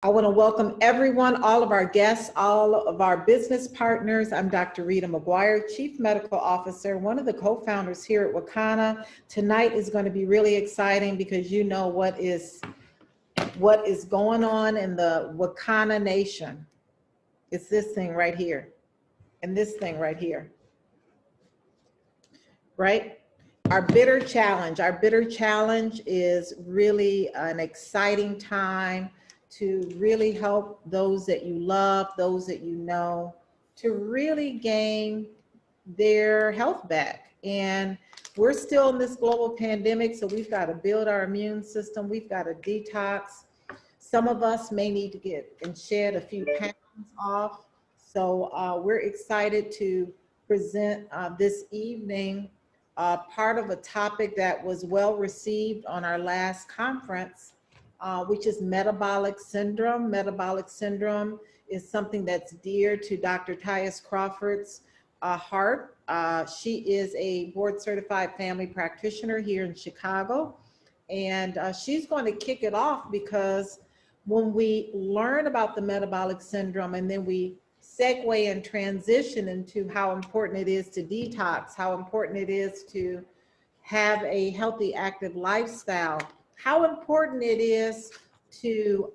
I want to welcome everyone, all of our guests, all of our business partners. I'm Dr. Rita McGuire, Chief Medical Officer, one of the co-founders here at Wakana. Tonight is going to be really exciting because you know what is going on in the Wakana nation. It's this thing right here and this thing right here, right? Our bitter challenge is really an exciting time to really help those that you love, those that you know, to really gain their health back. And we're still in this global pandemic, so we've got to build our immune system. We've got to detox. Some of us may need to get and shed a few pounds off. So we're excited to present this evening part of a topic that was well received on our last conference, which is metabolic syndrome. Metabolic syndrome is something that's dear to Dr. Tais Crawford's heart. She is a board certified family practitioner here in Chicago. And she's going to kick it off because when we learn about the metabolic syndrome and then we segue and transition into how important it is to detox, how important it is to have a healthy, active lifestyle, how important it is to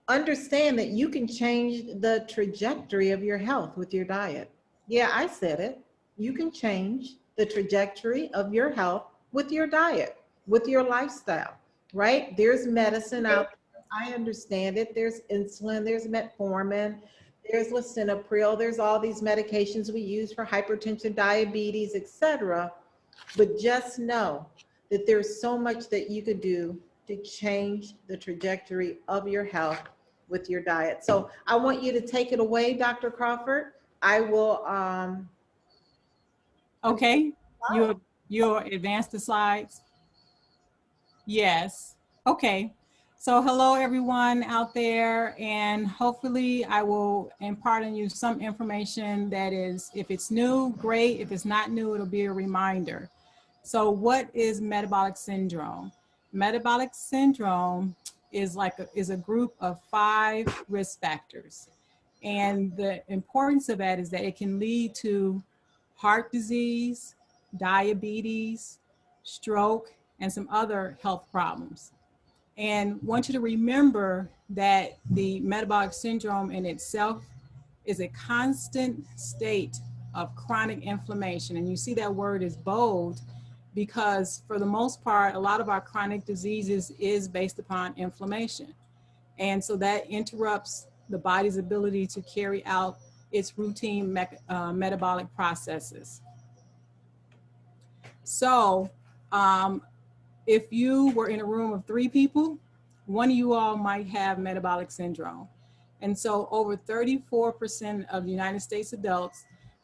understand that you can change the trajectory of your health with your diet. Yeah, I said it. You can change the trajectory of your health with your diet, with your lifestyle, right? There's medicine out there. I understand it. There's insulin, there's metformin, there's lisinopril, there's all these medications we use for hypertension, diabetes, etc. But just know that there's so much that you could do to change the trajectory of your health with your diet. So I want you to take it away, Dr. Crawford. I will. Okay, you'll advance the slides. Yes, okay. So hello everyone out there, and hopefully I will impart on you some information that is, if it's new, great. If it's not new, it'll be a reminder. So what is metabolic syndrome? Metabolic syndrome is a group of 5 risk factors. And the importance of that is that it can lead to heart disease, diabetes, stroke, and some other health problems. And want you to remember that the metabolic syndrome in itself is a constant state of chronic inflammation. And you see that word is bold because for the most part, a lot of our chronic diseases is based upon inflammation. And so that interrupts the body's ability to carry out its routine metabolic processes. So if you were in a room of 3 people, one of you all might have metabolic syndrome. And so over 34% of the United States adults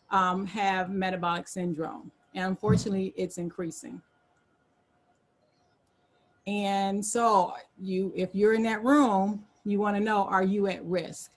have metabolic syndrome. And unfortunately, it's increasing. And so if you're in that room, you want to know, are you at risk?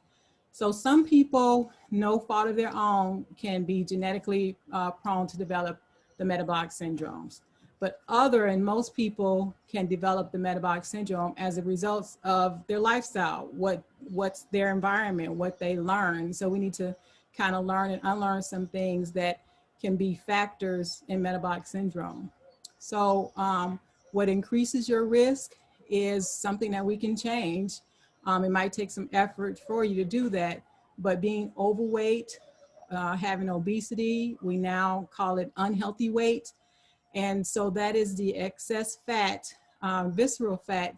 So some people, no fault of their own, can be genetically prone to develop the metabolic syndromes. But most people can develop the metabolic syndrome as a result of their lifestyle, what's their environment, what they learn. So we need to kind of learn and unlearn some things that can be factors in metabolic syndrome. So what increases your risk is something that we can change. It might take some effort for you to do that, but being overweight, having obesity, we now call it unhealthy weight. And so that is the excess fat, visceral fat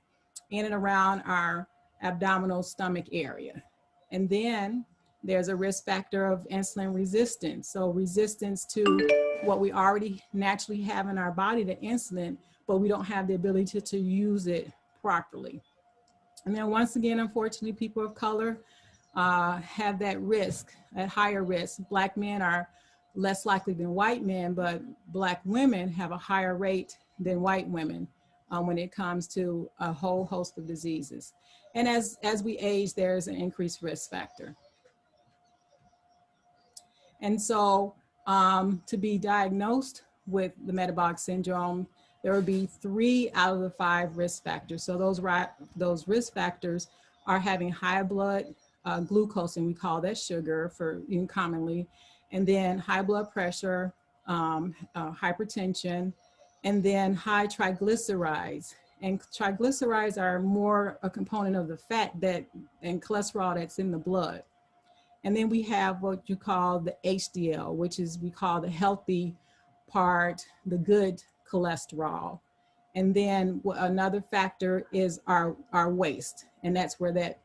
in and around our abdominal stomach area. And then there's a risk factor of insulin resistance. So resistance to what we already naturally have in our body, the insulin, but we don't have the ability to use it properly. And then once again, unfortunately, people of color have that risk, at higher risk. Black men are less likely than white men, but Black women have a higher rate than white women when it comes to a whole host of diseases. And as we age, there's an increased risk factor. And so to be diagnosed with the metabolic syndrome, there would be 3 out of the 5 risk factors. So those risk factors are having high blood glucose, and we call that sugar for commonly, and then high blood pressure, hypertension, and then high triglycerides. And triglycerides are more a component of the fat and cholesterol that's in the blood. And then we have what you call the HDL, which is we call the healthy part, the good cholesterol. And then another factor is our waist, and that's where that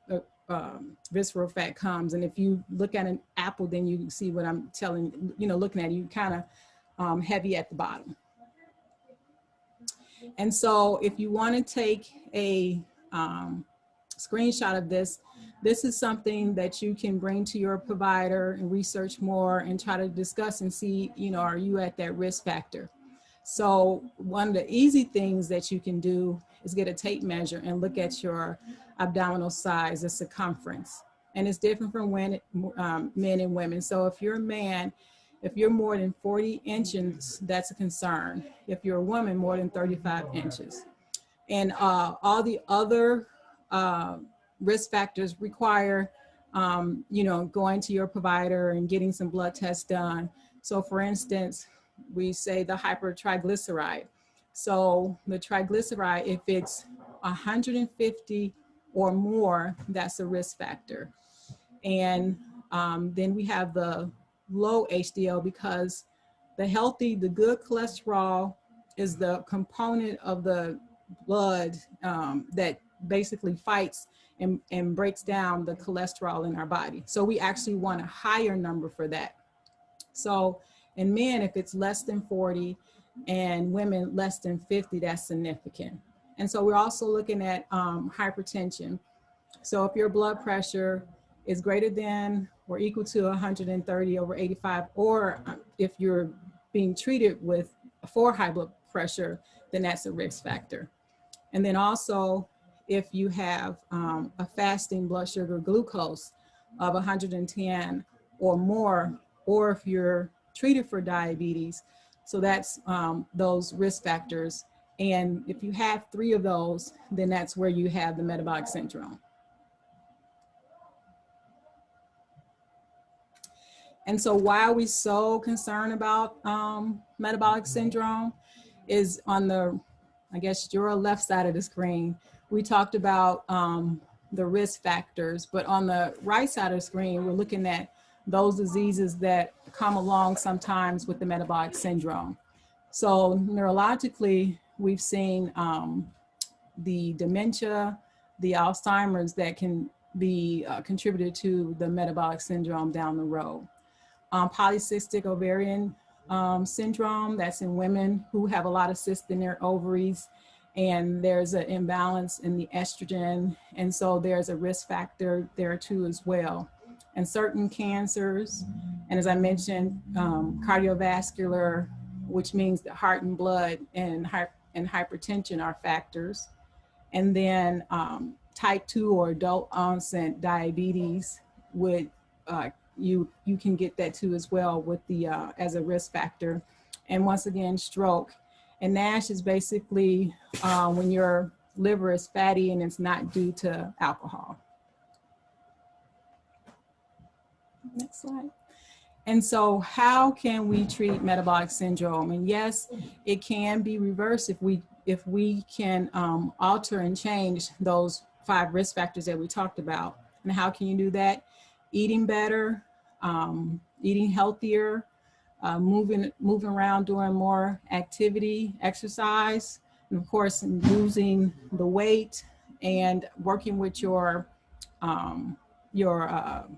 visceral fat comes. And if you look at an apple, then you see what I'm looking at, you kind of heavy at the bottom. And so if you want to take a screenshot of this, this is something that you can bring to your provider and research more and try to discuss and see, are you at that risk factor? So one of the easy things that you can do is get a tape measure and look at your abdominal size, the circumference. And it's different from men and women. So if you're a man, if you're more than 40 inches, that's a concern. If you're a woman, more than 35 inches. And all the other risk factors require, going to your provider and getting some blood tests done. So for instance, we say the hypertriglyceride. So the triglyceride, if it's 150 or more, that's a risk factor. And then we have the low HDL, because the good cholesterol is the component of the blood that basically fights and breaks down the cholesterol in our body. So we actually want a higher number for that. So in men, if it's less than 40 and women less than 50, that's significant. And so we're also looking at hypertension. So if your blood pressure is greater than or equal to 130/85, or if you're being treated for high blood pressure, then that's a risk factor. And then also, if you have a fasting blood sugar glucose of 110 or more, or if you're treated for diabetes, so that's those risk factors. And if you have 3 of those, then that's where you have the metabolic syndrome. And so why are we so concerned about metabolic syndrome is on the, I guess, your left side of the screen. We talked about the risk factors, but on the right side of the screen, we're looking at those diseases that come along sometimes with the metabolic syndrome. So neurologically, we've seen the dementia, the Alzheimer's that can be contributed to the metabolic syndrome down the road. Polycystic ovarian syndrome, that's in women who have a lot of cysts in their ovaries, and there's an imbalance in the estrogen, and so there's a risk factor there too as well. And certain cancers, and as I mentioned, cardiovascular, which means the heart and blood and hypertension are factors. And then type 2 or adult onset diabetes would you can get that too as well with the as a risk factor. And once again, stroke. And NASH is basically when your liver is fatty and it's not due to alcohol. Next slide. And so how can we treat metabolic syndrome? And yes, it can be reversed if we can alter and change those 5 risk factors that we talked about. And how can you do that? Eating better, eating healthier, moving around, doing more activity, exercise, and of course, losing the weight and working with your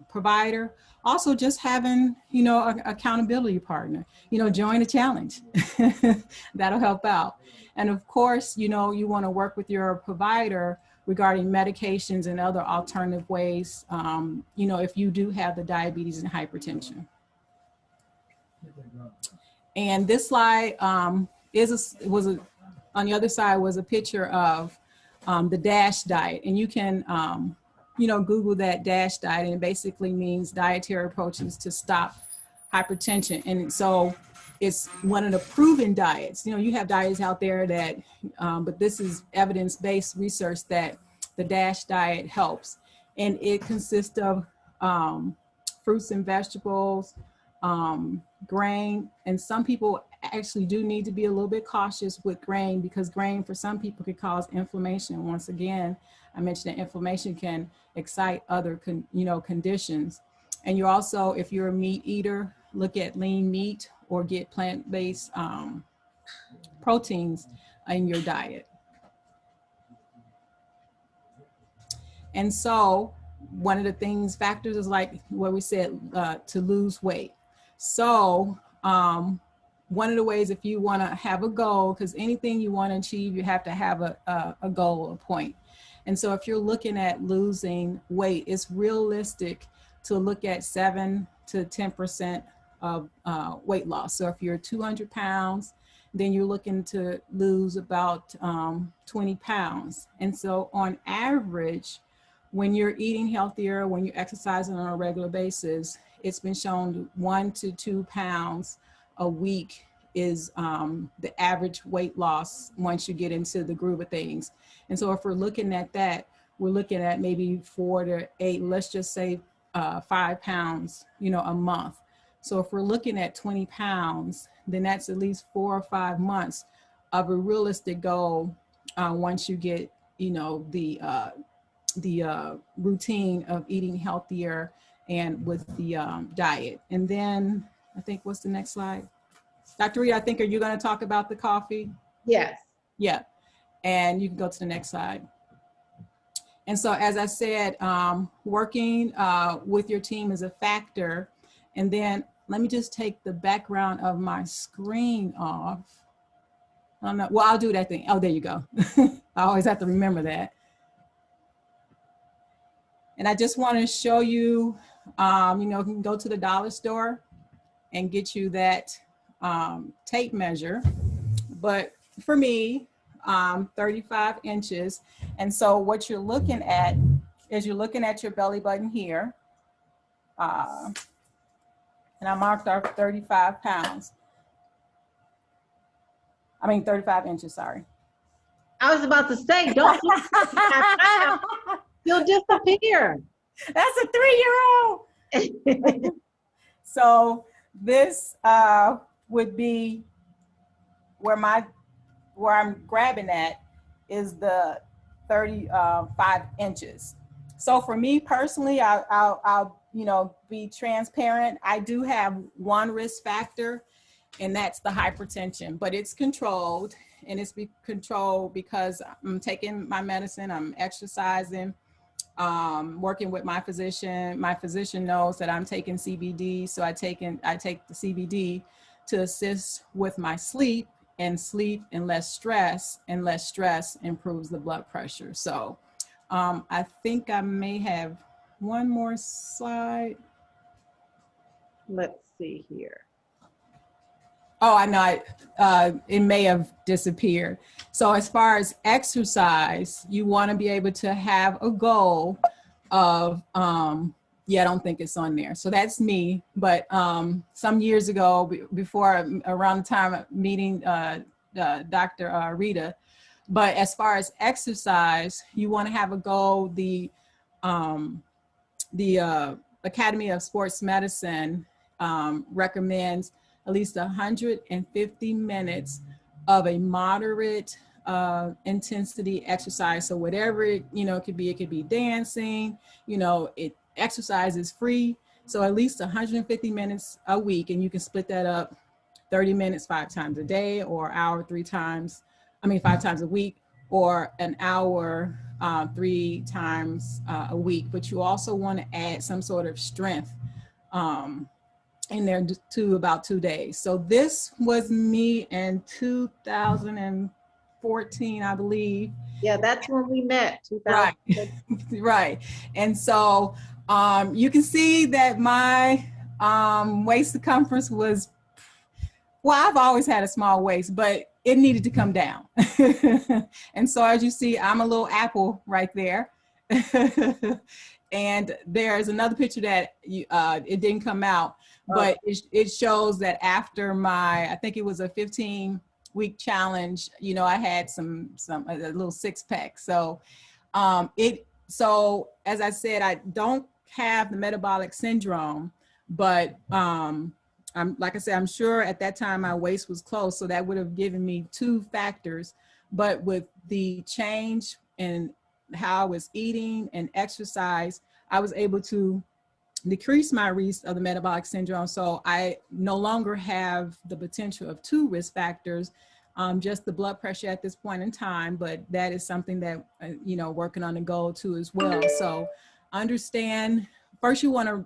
provider. Also just having, an accountability partner, join a challenge. That'll help out. And of course, you want to work with your provider regarding medications and other alternative ways, if you do have the diabetes and hypertension. And this slide on the other side was a picture of the DASH diet. And you can, Google that DASH diet, and it basically means dietary approaches to stop hypertension. And so it's one of the proven diets. You know, you have diets out there that, but this is evidence-based research that the DASH diet helps. And it consists of fruits and vegetables, grain, and some people actually do need to be a little bit cautious with grain, because grain for some people could cause inflammation. Once again, I mentioned that inflammation can excite other conditions. And you also, if you're a meat eater, look at lean meat or get plant-based proteins in your diet. And so one of the factors is like what we said, to lose weight. So one of the ways, if you want to have a goal, because anything you want to achieve, you have to have a goal, a point. And so if you're looking at losing weight, it's realistic to look at 7 to 10% of weight loss. So if you're 200 pounds, then you're looking to lose about 20 pounds. And so on average, when you're eating healthier, when you're exercising on a regular basis, it's been shown 1 to 2 pounds a week is the average weight loss once you get into the groove of things. And so if we're looking at that, we're looking at maybe 4 to 8, let's just say 5 pounds, a month. So if we're looking at 20 pounds, then that's at least 4 or 5 months of a realistic goal once you get, the routine of eating healthier and with the diet. And then I think, what's the next slide? Dr. Rita, I think, are you going to talk about the coffee? Yes. Yeah. And you can go to the next slide. And so, as I said, working with your team is a factor. And then let me just take the background of my screen off. I don't know. Well, I'll do that thing. Oh, there you go. I always have to remember that. And I just want to show you, you can go to the dollar store and get you that tape measure. But for me, 35 inches. And so what you're looking at is you're looking at your belly button here. And I marked our 35 pounds. 35 inches, sorry. I was about to say, don't you'll disappear. That's a 3-year-old. So this would be where I'm grabbing at is the 35 inches. So for me personally, I'll be transparent. I do have one risk factor, and that's the hypertension, but it's controlled, and it's controlled because I'm taking my medicine, I'm exercising, working with my physician. My physician knows that I'm taking CBD, so I take the CBD to assist with my sleep and less stress, and less stress improves the blood pressure. So I think I may have one more slide. Let's see here. Oh, I know, it may have disappeared. So as far as exercise, you want to be able to have a goal of, I don't think it's on there. So that's me. But some years ago, around the time of meeting Dr. Rita, but as far as exercise, you want to have a goal. The Academy of Sports Medicine recommends at least 150 minutes of a moderate intensity exercise. So whatever it could be dancing, exercise is free. So at least 150 minutes a week, and you can split that up 30 minutes 5 times a day, or hour 5 times a week, or an hour 3 times a week. But you also want to add some sort of strength in there to about 2 days. So this was me in 2014, I believe. Yeah, that's when we met. Right. Right. And so you can see that my waist circumference was, I've always had a small waist, but it needed to come down. And so as you see, I'm a little apple right there. And there's another picture that it didn't come out, but it shows that after I think it was a 15-week challenge, I had a little 6-pack. So so as I said, I don't have the metabolic syndrome, but like I said, I'm sure at that time my waist was close, so that would have given me 2 factors. But with the change in how I was eating and exercise, I was able to decrease my risk of the metabolic syndrome. So I no longer have the potential of 2 risk factors, just the blood pressure at this point in time, but that is something that, working on the goal too as well. So understand, first you want to,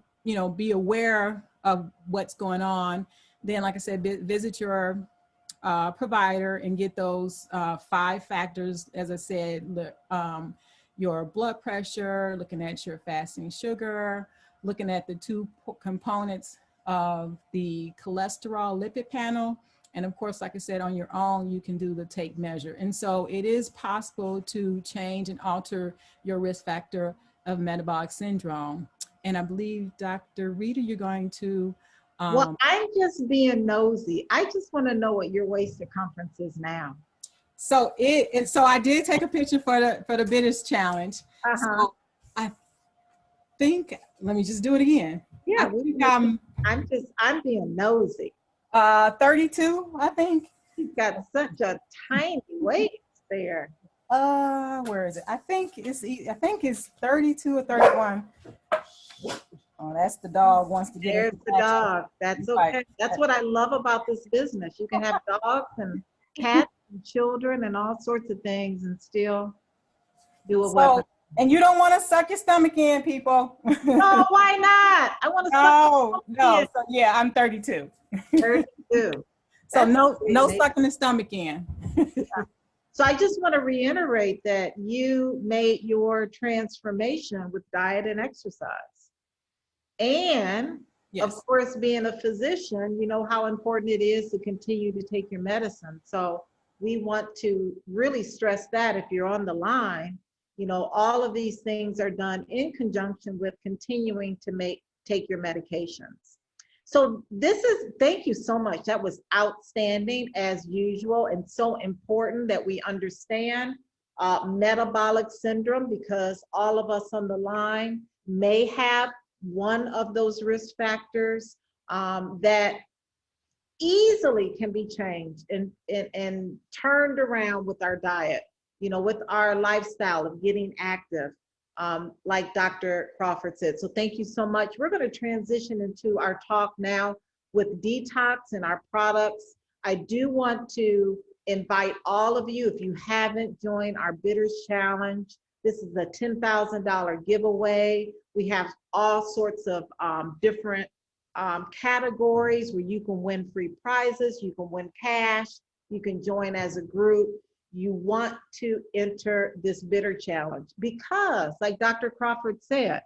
be aware of what's going on. Then, like I said, visit your provider and get those 5 factors, as I said, your blood pressure, looking at your fasting sugar, looking at the 2 components of the cholesterol lipid panel. And of course, like I said, on your own, you can do the tape measure. And so it is possible to change and alter your risk factor of metabolic syndrome. And I believe, Dr. Rita, you're going to well, I'm just being nosy. I just want to know what your waist circumference is now. So so I did take a picture for the bitters challenge. So I think, let me just do it again. Yeah, I'm being nosy. 32, I think. You've got such a tiny waist there. Where is it? I think it's 32 or 31. Oh, that's the dog wants to get There's the dog. That's okay. Right. That's what I love about this business. You can have dogs and cats and children and all sorts of things and still do a weapon. And you don't want to suck your stomach in, people. No, why not? I want to suck No. So yeah, I'm 32. 32. So no sucking the stomach in. Yeah. So I just want to reiterate that you made your transformation with diet and exercise. And yes, of course, being a physician, you know how important it is to continue to take your medicine. So we want to really stress that if you're on the line, you know, all of these things are done in conjunction with continuing to take your medications. So thank you so much. That was outstanding as usual, and so important that we understand metabolic syndrome, because all of us on the line may have one of those risk factors that easily can be changed and turned around with our diet, you know, with our lifestyle of getting active, like Dr. Crawford said. So thank you so much. We're going to transition into our talk now with detox and our products. I do want to invite all of you, if you haven't joined our Bitters Challenge, this is a $10,000 giveaway. We have all sorts of different categories where you can win free prizes, you can win cash, you can join as a group. You want to enter this bitter challenge because, like Dr. Crawford said,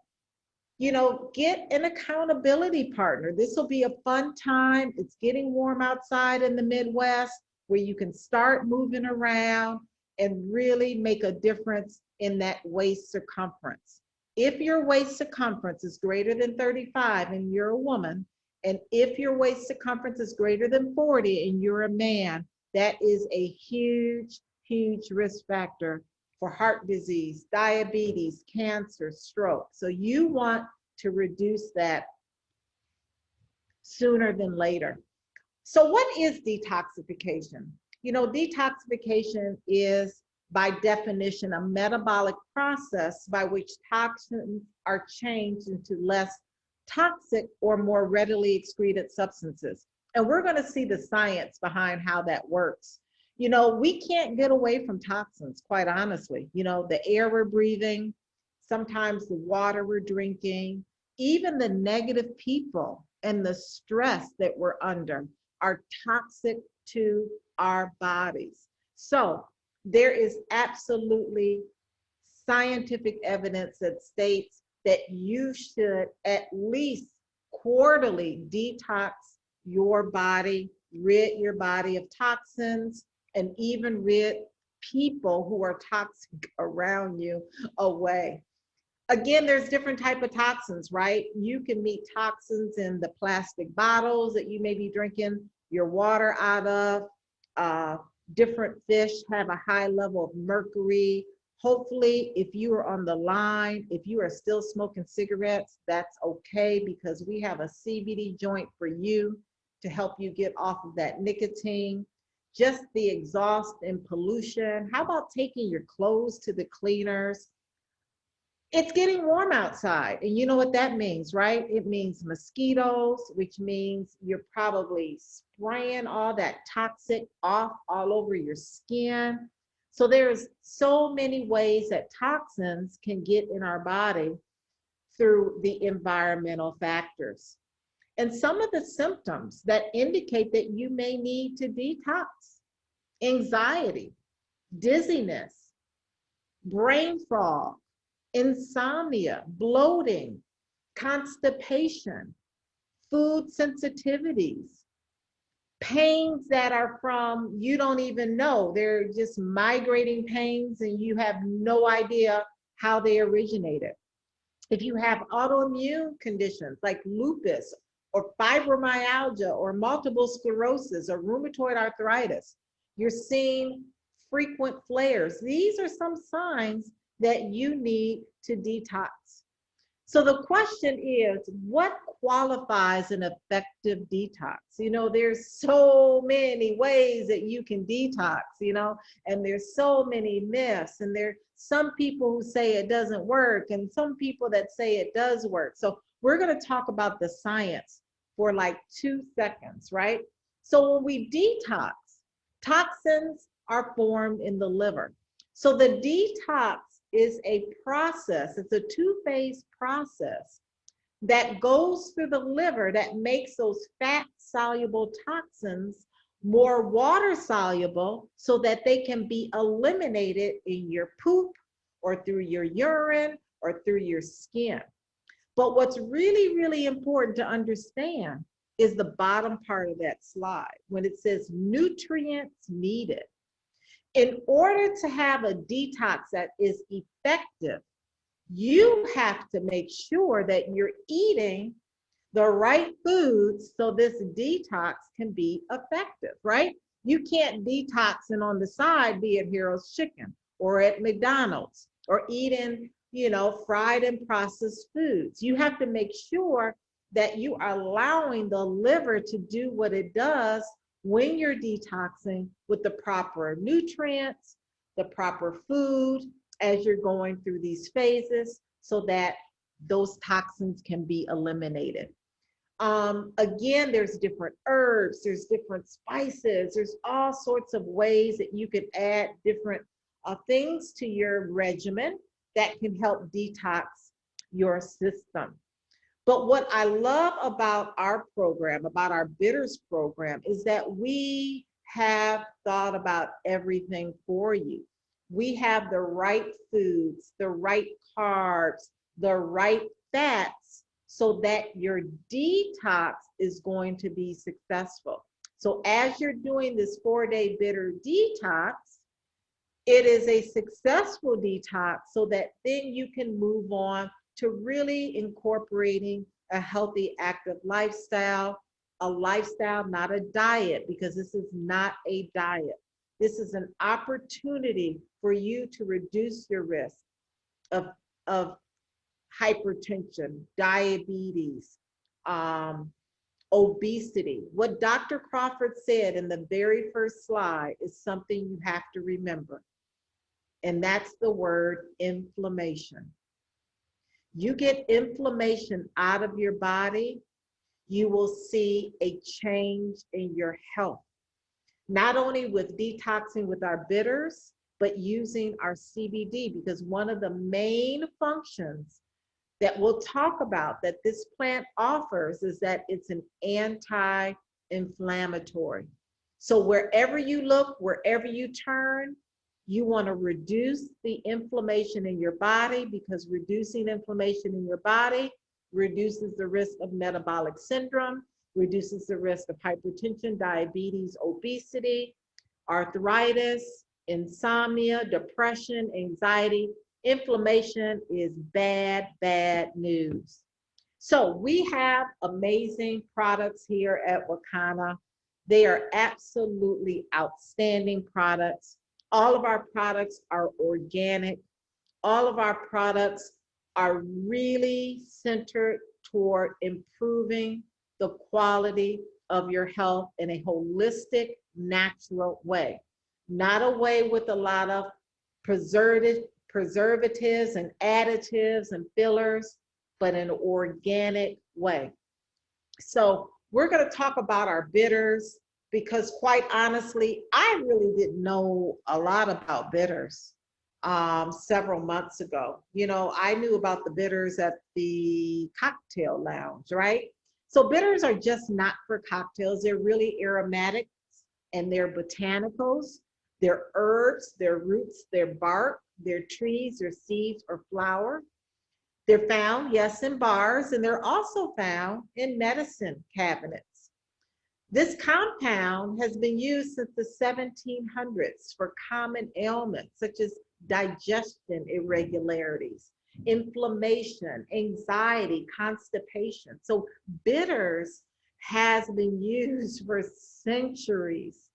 you know, get an accountability partner. This will be a fun time. It's getting warm outside in the Midwest where you can start moving around and really make a difference in that waist circumference. If your waist circumference is greater than 35 and you're a woman, and if your waist circumference is greater than 40 and you're a man, that is a huge, huge risk factor for heart disease, diabetes, cancer, stroke. So you want to reduce that sooner than later. So what is detoxification? You know, detoxification is, by definition, a metabolic process by which toxins are changed into less toxic or more readily excreted substances. And we're going to see the science behind how that works. You know, we can't get away from toxins, quite honestly. You know, the air we're breathing, sometimes the water we're drinking, even the negative people and the stress that we're under are toxic to our bodies. So there is absolutely scientific evidence that states that you should at least quarterly detox your body, rid your body of toxins, and even rid people who are toxic around you away. Again, there's different type of toxins, right? You can meet toxins in the plastic bottles that you may be drinking your water out of. Different fish have a high level of mercury. Hopefully, if you are on the line, if you are still smoking cigarettes, that's okay, because we have a CBD joint for you to help you get off of that nicotine. Just the exhaust and pollution. How about taking your clothes to the cleaners? It's getting warm outside, and you know what that means, right? It means mosquitoes, which means you're probably spraying all that toxic off all over your skin. So there's so many ways that toxins can get in our body through the environmental factors. And some of the symptoms that indicate that you may need to detox: anxiety, dizziness, brain fog, insomnia, bloating, constipation, food sensitivities, pains that are from, you don't even know, they're just migrating pains and you have no idea how they originated. If you have autoimmune conditions like lupus or fibromyalgia or multiple sclerosis or rheumatoid arthritis, you're seeing frequent flares. These are some signs that you need to detox. So the question is, what qualifies an effective detox? You know, there's so many ways that you can detox, you know, and there's so many myths, and there's some people who say it doesn't work and some people that say it does work. So we're going to talk about the science for like 2 seconds, right? So when we detox, toxins are formed in the liver. So the detox is a process, it's a 2-phase process that goes through the liver that makes those fat-soluble toxins more water-soluble so that they can be eliminated in your poop or through your urine or through your skin. But what's really, really important to understand is the bottom part of that slide when it says nutrients needed. In order to have a detox that is effective, you have to make sure that you're eating the right foods so this detox can be effective, right? You can't detox and on the side be at Hero's Chicken or at McDonald's or eating, you know, fried and processed foods. You have to make sure that you are allowing the liver to do what it does when you're detoxing with the proper nutrients, the proper food as you're going through these phases so that those toxins can be eliminated. Again, there's different herbs, there's different spices, there's all sorts of ways that you can add different things to your regimen that can help detox your system. But what I love about our program, about our Bitters program, is that we have thought about everything for you. We have the right foods, the right carbs, the right fats, so that your detox is going to be successful. So as you're doing this 4-day bitter detox, it is a successful detox so that then you can move on to really incorporating a healthy, active lifestyle, a lifestyle, not a diet, because this is not a diet. This is an opportunity for you to reduce your risk of hypertension, diabetes, obesity. What Dr. Crawford said in the very first slide is something you have to remember, and that's the word inflammation. You get inflammation out of your body, you will see a change in your health. Not only with detoxing with our bitters, but using our CBD, because one of the main functions that we'll talk about that this plant offers is that it's an anti-inflammatory. So wherever you look, wherever you turn, you want to reduce the inflammation in your body, because reducing inflammation in your body reduces the risk of metabolic syndrome, reduces the risk of hypertension, diabetes, obesity, arthritis, insomnia, depression, anxiety, Inflammation is bad, bad news. So we have amazing products here at Wakana. They are absolutely outstanding products. All of our products are organic. All of our products are really centered toward improving the quality of your health in a holistic, natural way. Not a way with a lot of preservatives and additives and fillers, but an organic way. So we're going to talk about our bitters because quite honestly, I really didn't know a lot about bitters several months ago. You know, I knew about the bitters at the cocktail lounge, right? So bitters are just not for cocktails. They're really aromatics and they're botanicals. They're herbs, they're roots, they're bark, they're trees, they're seeds or flower. They're found, yes, in bars, and they're also found in medicine cabinets. This compound has been used since the 1700s for common ailments such as digestion irregularities, inflammation, anxiety, constipation. So bitters has been used for centuries.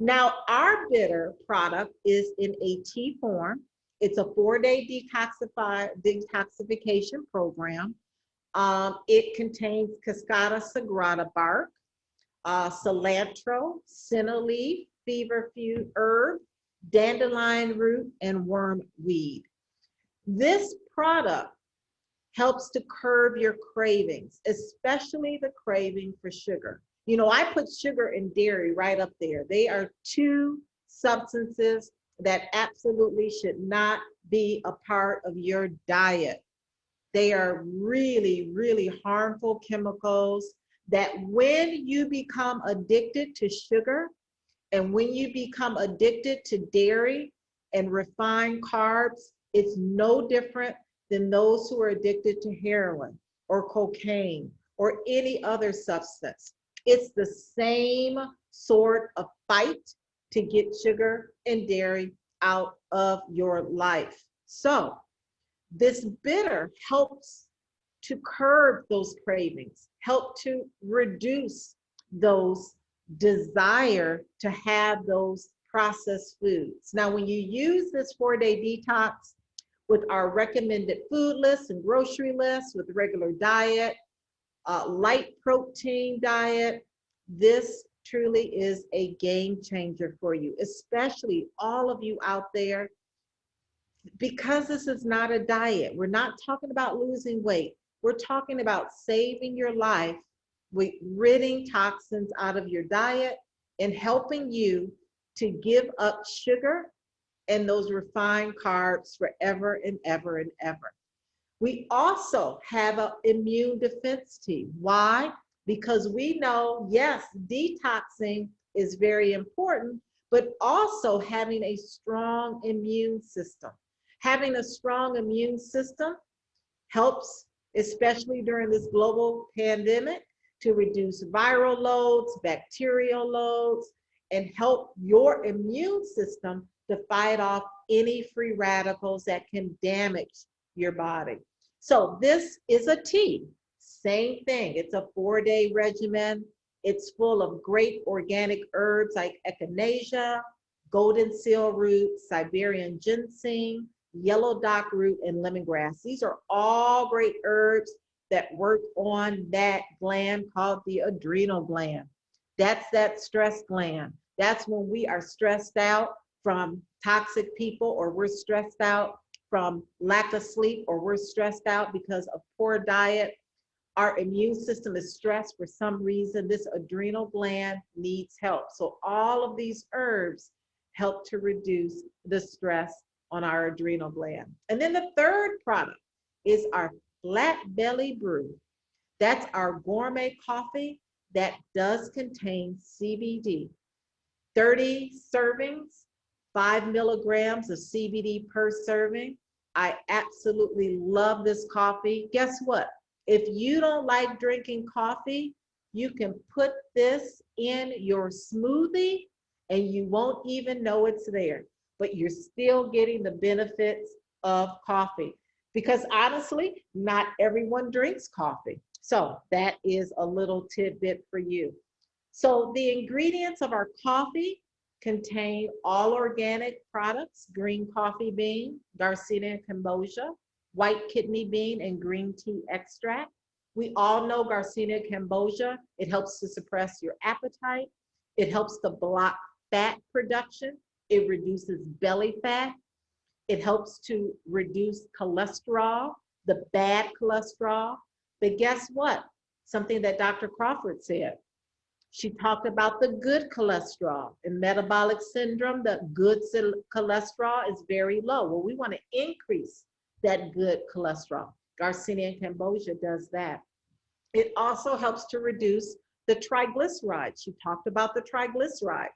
Now, our bitter product is in a tea form. It's a 4-day detoxification program. It contains Cascada sagrada bark, cilantro, senna leaf, feverfew herb, dandelion root, and wormweed. This product helps to curb your cravings, especially the craving for sugar. You know, I put sugar and dairy right up there. They are two substances that absolutely should not be a part of your diet. They are really, really harmful chemicals that when you become addicted to sugar and when you become addicted to dairy and refined carbs, it's no different than those who are addicted to heroin or cocaine or any other substance. It's the same sort of fight to get sugar and dairy out of your life. So this bitter helps to curb those cravings, help to reduce those desire to have those processed foods. Now, when you use this 4-day detox with our recommended food list and grocery list with regular diet, light protein diet, this truly is a game changer for you, especially all of you out there, because this is not a diet. We're not talking about losing weight. We're talking about saving your life with ridding toxins out of your diet and helping you to give up sugar and those refined carbs forever and ever and ever. We also have an immune defense tea. Why? Because we know, yes, detoxing is very important, but also having a strong immune system. Having a strong immune system helps, especially during this global pandemic, to reduce viral loads, bacterial loads, and help your immune system to fight off any free radicals that can damage your body. So this is a tea, same thing. It's a 4-day regimen. It's full of great organic herbs like echinacea, golden seal root, Siberian ginseng, yellow dock root, and lemongrass. These are all great herbs that work on that gland called the adrenal gland. That's that stress gland. That's when we are stressed out from toxic people, or we're stressed out from lack of sleep, or we're stressed out because of poor diet. Our immune system is stressed for some reason. This adrenal gland needs help. So all of these herbs help to reduce the stress on our adrenal gland. And then the third product is our Flat Belly Brew. That's our gourmet coffee that does contain CBD. 30 servings, 5 milligrams of CBD per serving. I absolutely love this coffee. Guess what? If you don't like drinking coffee, you can put this in your smoothie and you won't even know it's there, but you're still getting the benefits of coffee, because honestly, not everyone drinks coffee. So that is a little tidbit for you. So the ingredients of our coffee contain all organic products: green coffee bean, Garcinia cambogia, white kidney bean, and green tea extract. We all know Garcinia cambogia. It helps to suppress your appetite. It helps to block fat production. It reduces belly fat. It helps to reduce cholesterol, the bad cholesterol. But guess what? Something that Dr. Crawford said. She talked about the good cholesterol. In metabolic syndrome, the good cholesterol is very low. Well, we want to increase that good cholesterol. Garcinia cambogia does that. It also helps to reduce the triglycerides. She talked about the triglycerides.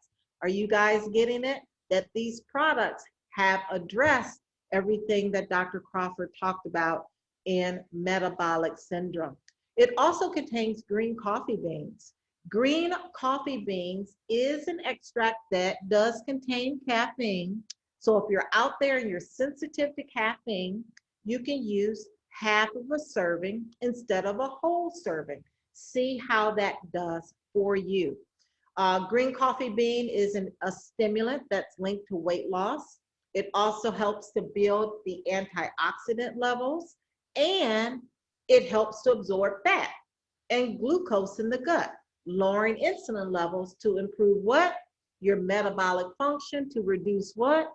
Are you guys getting it? That these products have addressed everything that Dr. Crawford talked about in metabolic syndrome. It also contains green coffee beans. Green coffee beans is an extract that does contain caffeine. So if you're out there and you're sensitive to caffeine, you can use half of a serving instead of a whole serving. See how that does for you. Green coffee bean is a stimulant that's linked to weight loss. It also helps to build the antioxidant levels, and it helps to absorb fat and glucose in the gut, lowering insulin levels to improve what? Your metabolic function, to reduce what?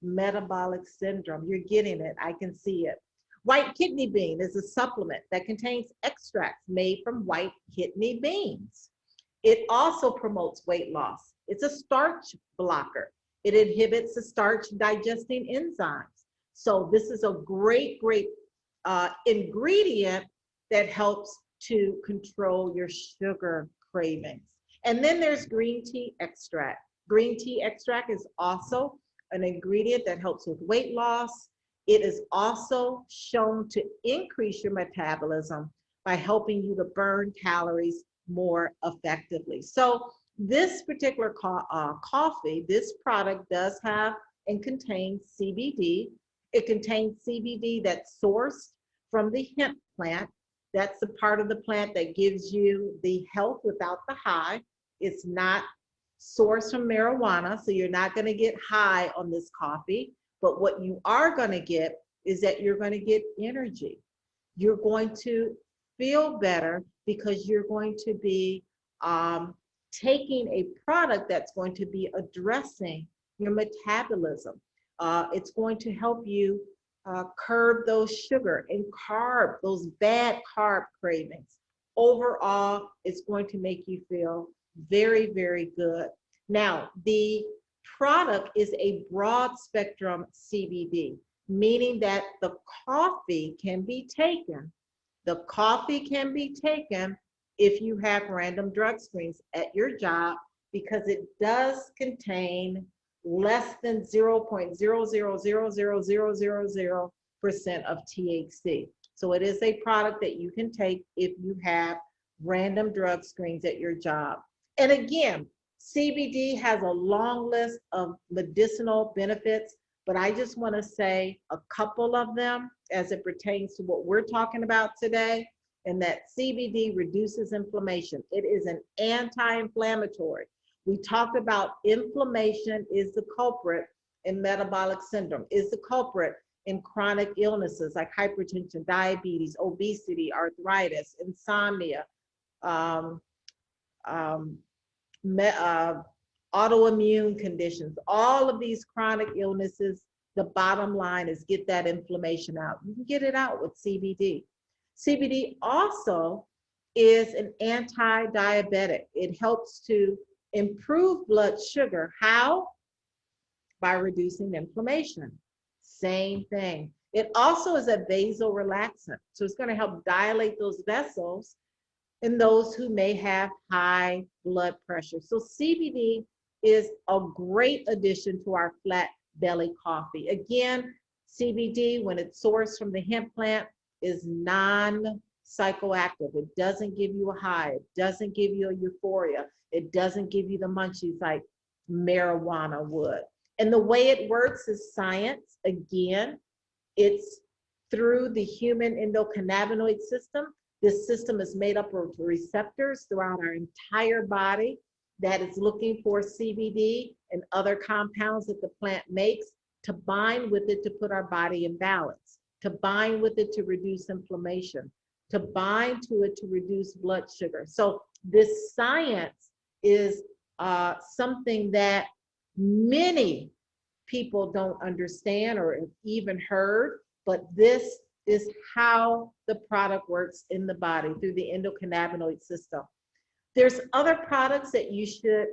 Metabolic syndrome. You're getting it. I can see it. White kidney bean is a supplement that contains extracts made from white kidney beans. It also promotes weight loss. It's a starch blocker. It inhibits the starch digesting enzymes. So this is a great ingredient that helps to control your sugar cravings. And then there's green tea extract. Green tea extract is also an ingredient that helps with weight loss. It is also shown to increase your metabolism by helping you to burn calories more effectively. So this particular coffee, this product does have and contains CBD. It contains CBD that's sourced from the hemp plant. That's the part of the plant that gives you the health without the high. It's not sourced from marijuana, so you're not going to get high on this coffee. But what you are going to get is that you're going to get energy. You're going to feel better because you're going to be taking a product that's going to be addressing your metabolism. It's going to help you curb those sugar and carb, those bad carb cravings. Overall, it's going to make you feel very, very good. Now, the product is a broad spectrum CBD, meaning that the coffee can be taken. The coffee can be taken if you have random drug screens at your job, because it does contain less than 0.0000000% of THC. So it is a product that you can take if you have random drug screens at your job. And again, CBD has a long list of medicinal benefits, but I just want to say a couple of them as it pertains to what we're talking about today, and that CBD reduces inflammation. It is an anti-inflammatory. We talked about inflammation is the culprit in metabolic syndrome, is the culprit in chronic illnesses like hypertension, diabetes, obesity, arthritis, insomnia, autoimmune conditions. All of these chronic illnesses, the bottom line is get that inflammation out. You can get it out with CBD. CBD also is an anti-diabetic. It helps to improve blood sugar. How? By reducing inflammation. Same thing. It also is a vasorelaxant. So it's going to help dilate those vessels in those who may have high blood pressure. So CBD is a great addition to our flat belly coffee. Again, CBD, when it's sourced from the hemp plant, is non-psychoactive. It doesn't give you a high. It doesn't give you a euphoria. It doesn't give you the munchies like marijuana would. And the way it works is science. Again, It's through the human endocannabinoid system. This system is made up of receptors throughout our entire body that is looking for CBD and other compounds that the plant makes to bind with it to put our body in balance, to bind with it to reduce inflammation, to bind to it to reduce blood sugar. So this science is something that many people don't understand or have even heard, but this is how the product works in the body through the endocannabinoid system. There's other products that you should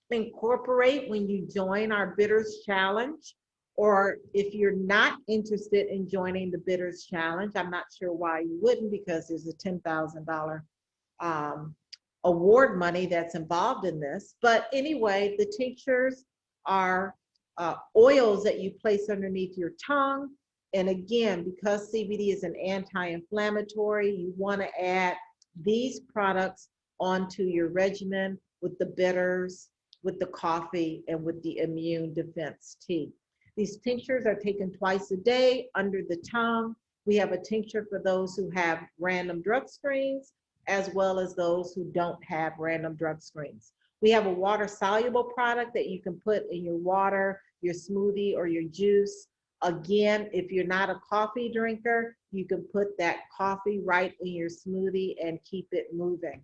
incorporate when you join our Bitters Challenge, or if you're not interested in joining the Bitters Challenge, I'm not sure why you wouldn't, because there's a $10,000 award money that's involved in this. But anyway, the tinctures are oils that you place underneath your tongue. And again, because CBD is an anti-inflammatory, you want to add these products onto your regimen with the bitters, with the coffee, and with the immune defense tea. These tinctures are taken twice a day under the tongue. We have a tincture for those who have random drug screens, as well as those who don't have random drug screens. We have a water-soluble product that you can put in your water, your smoothie, or your juice. Again, if you're not a coffee drinker, you can put that coffee right in your smoothie and keep it moving.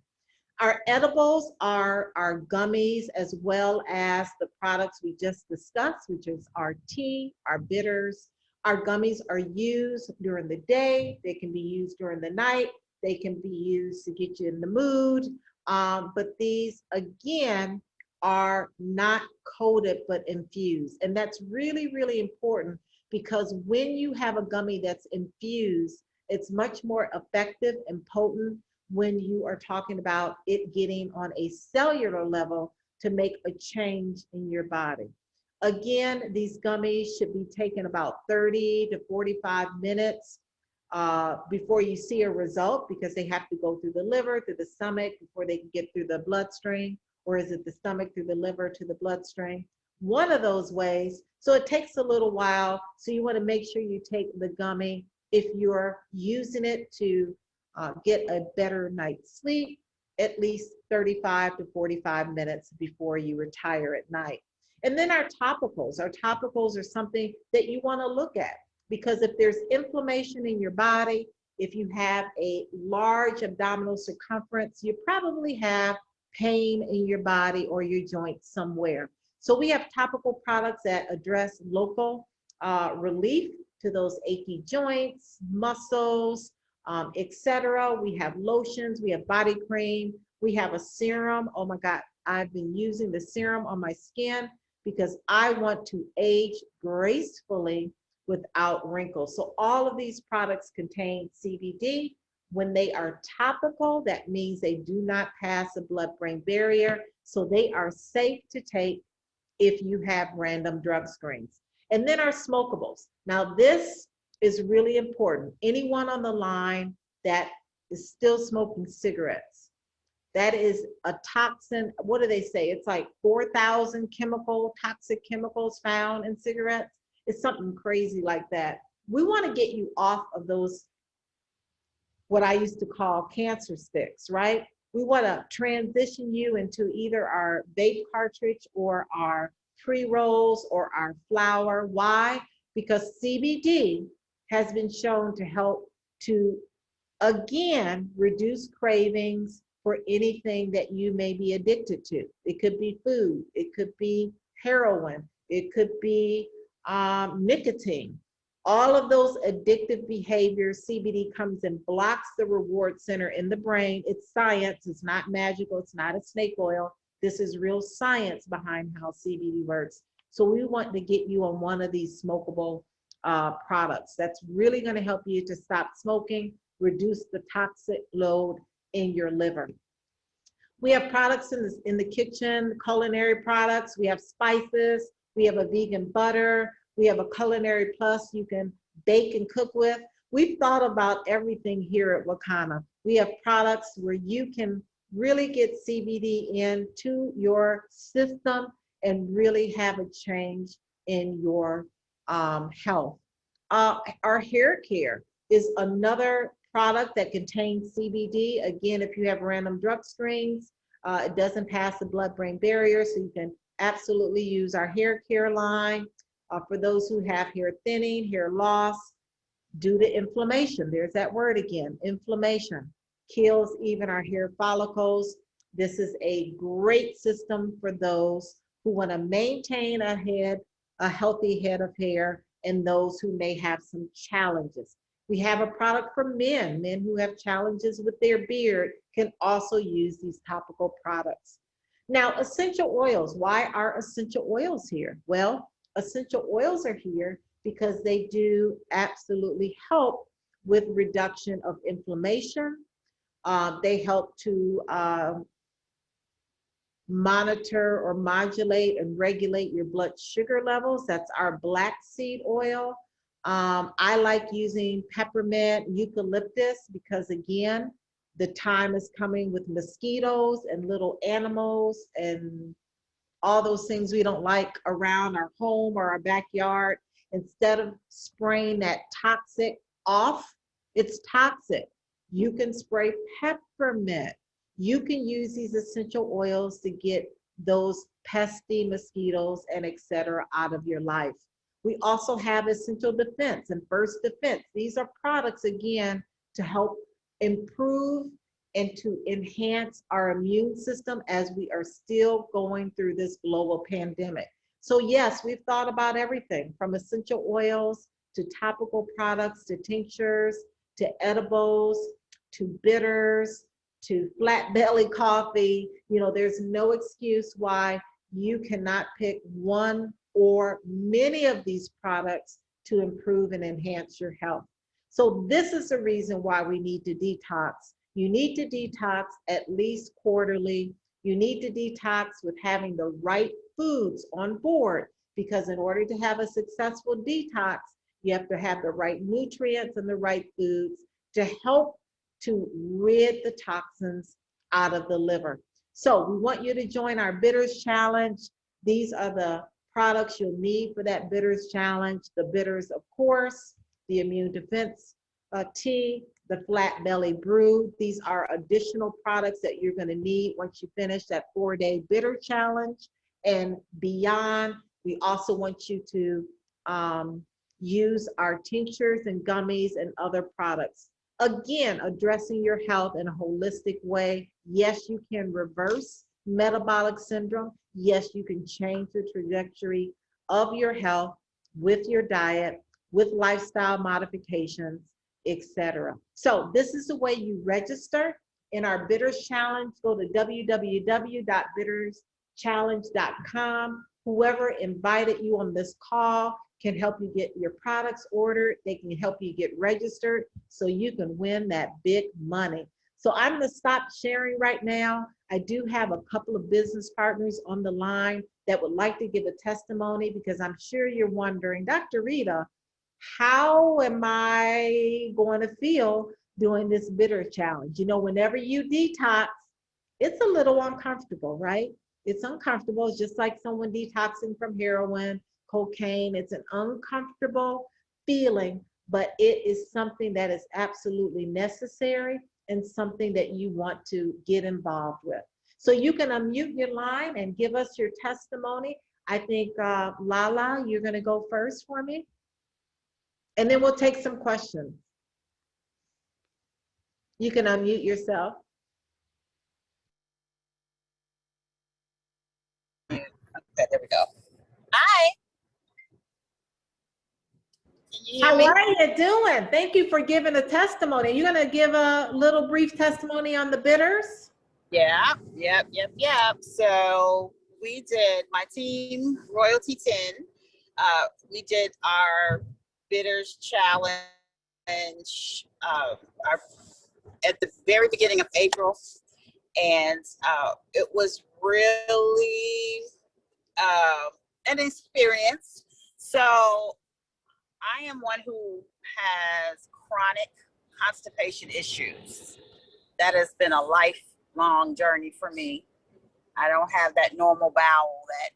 Our edibles are our gummies, as well as the products we just discussed, which is our tea, our bitters. Our gummies are used during the day. They can be used during the night. They can be used to get you in the mood. But these, again, are not coated, but infused. And that's really, really important, because when you have a gummy that's infused, it's much more effective and potent when you are talking about it getting on a cellular level to make a change in your body. Again, these gummies should be taken about 30 to 45 minutes before you see a result, because they have to go through the liver, through the stomach, before they can get through the bloodstream. Or is it the stomach through the liver to the bloodstream? One of those ways. So it takes a little while. So you want to make sure you take the gummy if you're using it to get a better night's sleep, at least 35 to 45 minutes before you retire at night. And then our topicals are something that you want to look at, because if there's inflammation in your body, if you have a large abdominal circumference, you probably have pain in your body or your joints somewhere. So we have topical products that address local relief to those achy joints, muscles, etc. We have lotions, we have body cream, we have a serum. Oh my God, I've been using the serum on my skin because I want to age gracefully without wrinkles. So all of these products contain CBD. When they are topical, that means they do not pass the blood-brain barrier. So they are safe to take if you have random drug screens. And then our smokables. Now this is really important. Anyone on the line that is still smoking cigarettes, that is a toxin. What do they say? It's like 4,000 toxic chemicals found in cigarettes. It's something crazy like that. We want to get you off of those, what I used to call cancer sticks, right? We want to transition you into either our vape cartridge or our pre-rolls or our flower. Why? Because CBD has been shown to help to, again, reduce cravings for anything that you may be addicted to. It could be food, it could be heroin, it could be nicotine. All of those addictive behaviors, CBD comes and blocks the reward center in the brain. It's science, it's not magical, it's not a snake oil. This is real science behind how CBD works. So we want to get you on one of these smokable products that's really going to help you to stop smoking, reduce the toxic load in your liver. We have products in the kitchen, culinary products. We have spices. We have a vegan butter. We have a culinary plus you can bake and cook with. We've thought about everything here at Wakana. We have products where you can really get CBD into your system and really have a change in your health. Our hair care is another product that contains CBD. Again, if you have random drug screens, it doesn't pass the blood-brain barrier, so you can absolutely use our hair care line. For those who have hair thinning, hair loss, due to inflammation, there's that word again, inflammation, kills even our hair follicles. This is a great system for those who want to maintain a healthy head of hair, and those who may have some challenges. We have a product for men. Men who have challenges with their beard can also use these topical products. Now, essential oils. Why are essential oils here? Well, essential oils are here because they do absolutely help with reduction of inflammation. They help to monitor or modulate and regulate your blood sugar levels. That's our black seed oil. I like using peppermint, eucalyptus, because again, the time is coming with mosquitoes and little animals and all those things we don't like around our home or our backyard. Instead of spraying that toxic off, it's toxic. You can spray peppermint. You can use these essential oils to get those pesky mosquitoes and etc. out of your life. We also have Essential Defense and First Defense. These are products, again, to help improve and to enhance our immune system as we are still going through this global pandemic. So yes, we've thought about everything from essential oils to topical products to tinctures to edibles to bitters to flat belly coffee. You know, there's no excuse why you cannot pick one or many of these products to improve and enhance your health. So this is the reason why we need to detox. You need to detox at least quarterly. You need to detox with having the right foods on board, because in order to have a successful detox, you have to have the right nutrients and the right foods to help to rid the toxins out of the liver. So we want you to join our Bitters Challenge. These are the products you'll need for that Bitters Challenge. The bitters, of course, the immune defense tea, the flat belly brew. These are additional products that you're going to need once you finish that 4-day bitter challenge and beyond. We also want you to use our tinctures and gummies and other products. Again, addressing your health in a holistic way. Yes, you can reverse metabolic syndrome. Yes, you can change the trajectory of your health with your diet, with lifestyle modifications, etc. So this is the way you register in our Bitters Challenge. Go to www.bitterschallenge.com. Whoever invited you on this call can help you get your products ordered. They can help you get registered so you can win that big money. So I'm going to stop sharing right now. I do have a couple of business partners on the line that would like to give a testimony, because I'm sure you're wondering, Dr. Rita, how am I going to feel doing this bitter challenge? You know, whenever you detox, it's a little uncomfortable, right? It's uncomfortable. It's just like someone detoxing from heroin, cocaine. It's an uncomfortable feeling, but it is something that is absolutely necessary and something that you want to get involved with. So you can unmute your line and give us your testimony. I think, Lala, you're going to go first for me. And then we'll take some questions. You can unmute yourself. Okay, there we go. Hi. Can you hear me? How are you doing? Thank you for giving a testimony. You're going to give a little brief testimony on the bitters? Yeah, yep. So we did, my team, Royalty 10, we did our bitters challenge at the very beginning of April. And it was really an experience. So I am one who has chronic constipation issues. That has been a lifelong journey for me. I don't have that normal bowel that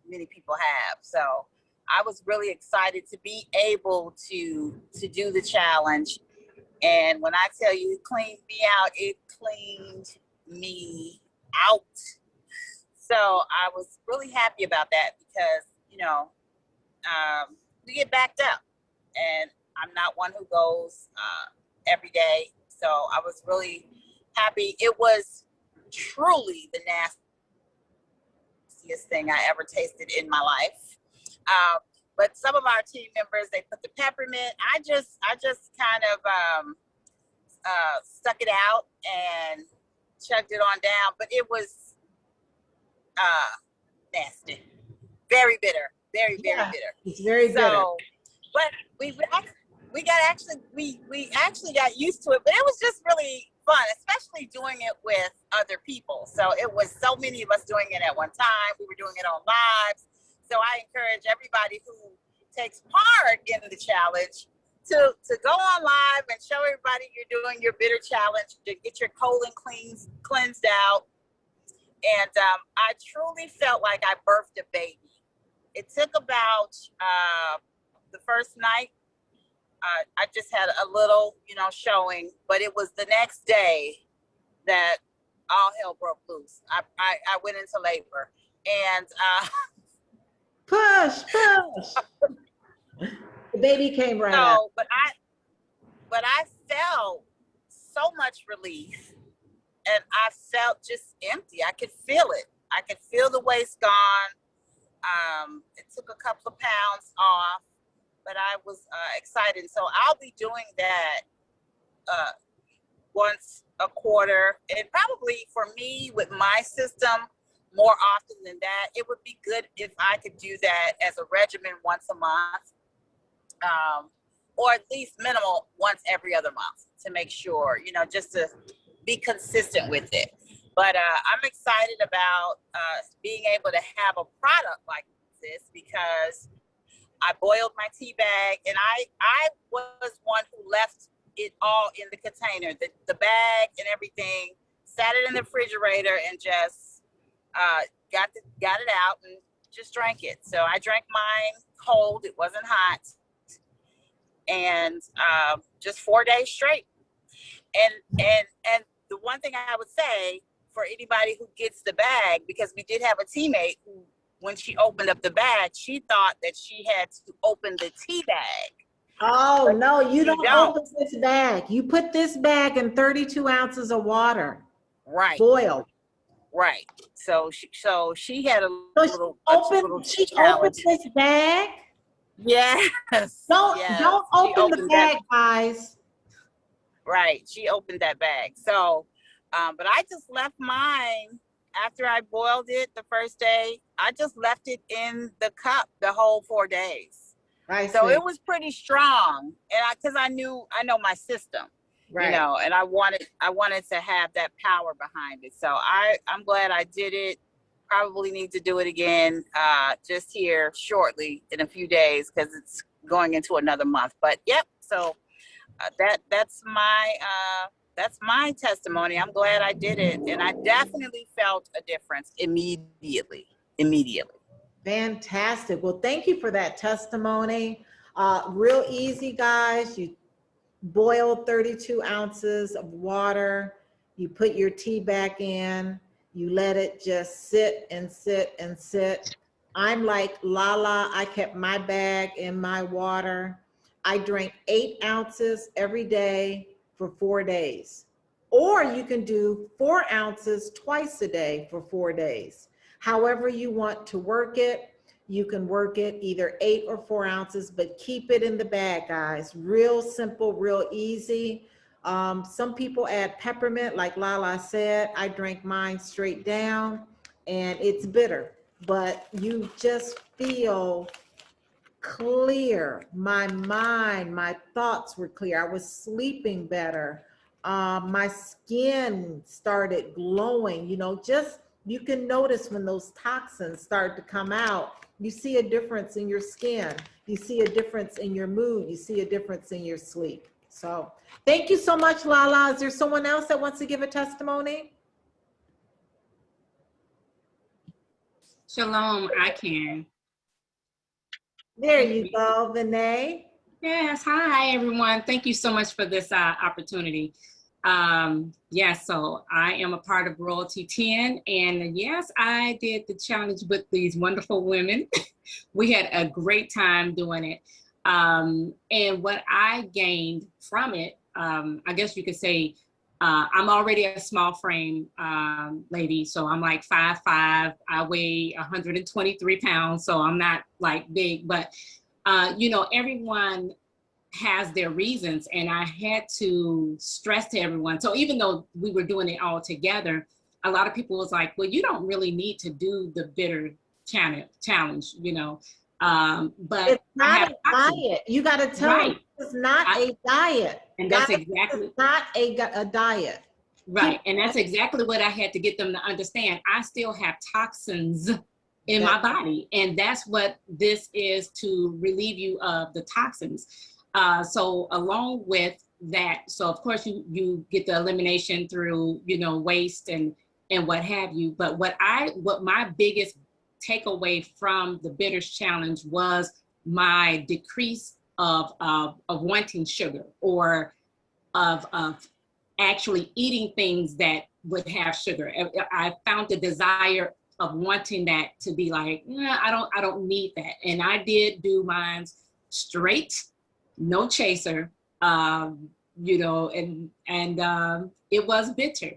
many people have. So I was really excited to be able to do the challenge. And when I tell you it cleaned me out, it cleaned me out. So I was really happy about that because, you know, we get backed up, and I'm not one who goes every day. So I was really happy. It was truly the nastiest thing I ever tasted in my life. But some of our team members, they put the peppermint. I just kind of stuck it out and chugged it on down. But it was nasty, very bitter, very bitter. It's very bitter. But we actually got used to it. But it was just really fun, especially doing it with other people. So it was so many of us doing it at one time. We were doing it on lives. So I encourage everybody who takes part in the challenge to go on live and show everybody you're doing your bitter challenge, to get your colon cleansed out. And I truly felt like I birthed a baby. It took about the first night. I just had a little, showing, but it was the next day that all hell broke loose. I went into labor, and push. The baby came right out. But I felt so much relief, and I felt just empty. I could feel it. I could feel the waist gone. It took a couple of pounds off, but I was excited. So I'll be doing that once a quarter, and probably for me with my system more often than that. It would be good if I could do that as a regimen once a month, or at least minimal once every other month, to make sure, just to be consistent with it. But I'm excited about being able to have a product like this, because I boiled my tea bag, and I was one who left it all in the container, the bag and everything, sat it in the refrigerator, and just got it out and just drank it. So I drank mine cold. It wasn't hot. And just 4 days straight. And the one thing I would say for anybody who gets the bag, because we did have a teammate who, when she opened up the bag, she thought that she had to open the tea bag. Oh, no, you don't open this bag. You put this bag in 32 ounces of water. Right. Boiled. Right. So she had a little She challenge. opened this bag? Yes. Don't open the bag, guys. Right. She opened that bag. So, but I just left mine after I boiled it the first day. I just left it in the cup the whole 4 days. Right. So it was pretty strong, and because I know my system, right. And I wanted to have that power behind it. So I'm glad I did it. Probably need to do it again, just here shortly in a few days, because it's going into another month. But yep. So that's my testimony. I'm glad I did it, and I definitely felt a difference immediately. Fantastic. Well, thank you for that testimony. Real easy, guys. You boil 32 ounces of water. You put your tea back in. You let it just sit and sit and sit. I'm like Lala. I kept my bag in my water. I drank 8 ounces every day for 4 days. Or you can do 4 ounces twice a day for 4 days. However you want to work it, you can work it either 8 or 4 ounces, but keep it in the bag, guys. Real simple, real easy. Some people add peppermint, like Lala said. I drank mine straight down, and it's bitter, but you just feel clear. My mind, my thoughts were clear. I was sleeping better. My skin started glowing, you can notice when those toxins start to come out, you see a difference in your skin. You see a difference in your mood. You see a difference in your sleep. So thank you so much, Lala. Is there someone else that wants to give a testimony? Shalom, I can. There you go, Vinay. Yes, hi everyone. Thank you so much for this opportunity. Yes, so I am a part of Royalty 10, and yes, I did the challenge with these wonderful women. We had a great time doing it. And what I gained from it, I guess you could say, I'm already a small frame lady, so I'm like 5'5". I weigh 123 pounds, so I'm not like big, but you know, everyone has their reasons, and I had to stress to everyone. So even though we were doing it all together, a lot of people was like, well, you don't really need to do the bitter challenge, you know. But it's not a diet. You got to tell them it's not a diet. And that's exactly, it's not a diet. Right. And that's exactly what I had to get them to understand. I still have toxins in my body, and that's what this is, to relieve you of the toxins. So along with that, so of course you get the elimination through, you know, waste and what have you. But what my biggest takeaway from the Bitters Challenge was my decrease of wanting sugar, or of actually eating things that would have sugar. I found the desire of wanting that to be like, I don't need that. And I did do mine straight, no chaser, you know, and it was bitter.